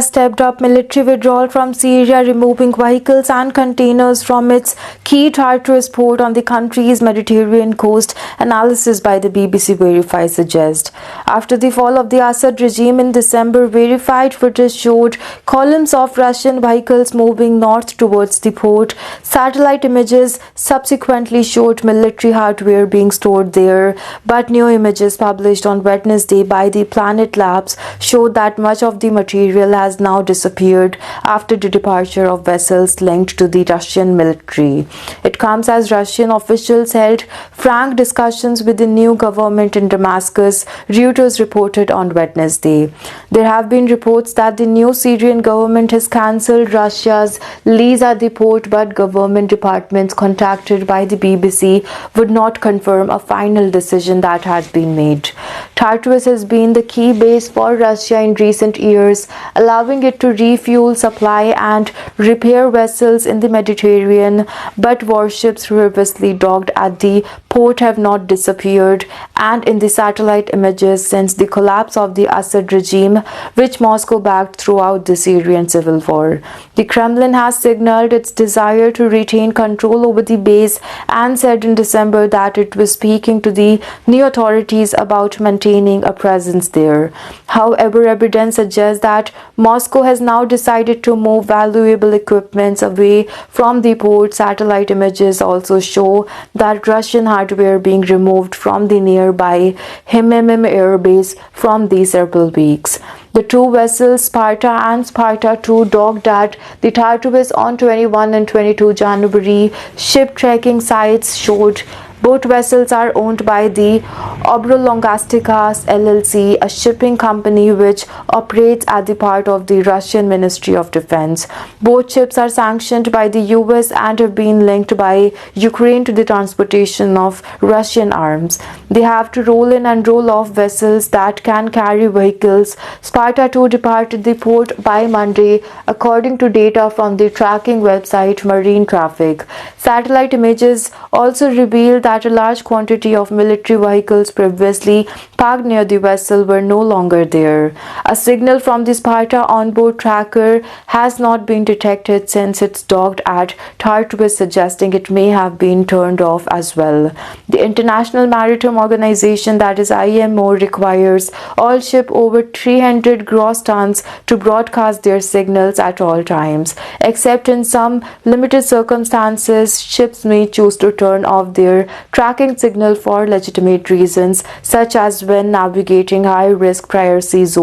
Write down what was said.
Stepped up military withdrawal from Syria, removing vehicles and containers from its key Tartus port on the country's Mediterranean coast, analysis by the BBC Verify suggests. After the fall of the Assad regime in December, verified footage showed columns of Russian vehicles moving north towards the port. Satellite images subsequently showed military hardware being stored there, but new images published on Wednesday by the Planet Labs showed that much of the material has now disappeared after the departure of vessels linked to the Russian military. It comes as Russian officials held frank discussions with the new government in Damascus, Reuters reported on Wednesday. There have been reports that the new Syrian government has cancelled Russia's lease at the port, but government departments contacted by the BBC would not confirm a final decision that had been made. Tartus has been the key base for Russia in recent years, allowing it to refuel, supply and repair vessels in the Mediterranean, but warships previously docked at the port have not disappeared, and in the satellite images since the collapse of the Assad regime, which Moscow backed throughout the Syrian civil war. The Kremlin has signaled its desire to retain control over the base and said in December that it was speaking to the new authorities about maintaining a presence there. However, evidence suggests that Moscow has now decided to move valuable equipment away from the port. Satellite images also show that Russian hardware being removed from the nearby Himim air base from these several weeks. The two vessels, Sparta and Sparta 2, docked at the Tartus on 21 and 22 January. Ship tracking sites showed both vessels are owned by the Obrolongastikas LLC, a shipping company which operates as the part of the Russian Ministry of Defense. Both ships are sanctioned by the US and have been linked by Ukraine to the transportation of Russian arms. They have to roll in and roll off vessels that can carry vehicles. Sparta 2 departed the port by Monday, according to data from the tracking website Marine Traffic. Satellite images also revealed that a large quantity of military vehicles previously parked near the vessel were no longer there. A signal from the Sparta onboard tracker has not been detected since it's docked at Tartus, suggesting it may have been turned off as well. The International Maritime Organization, that is IMO, requires all ships over 300 gross tons to broadcast their signals at all times. Except in some limited circumstances, ships may choose to turn off their tracking signal for legitimate reasons, such as when navigating high-risk prior sea zones.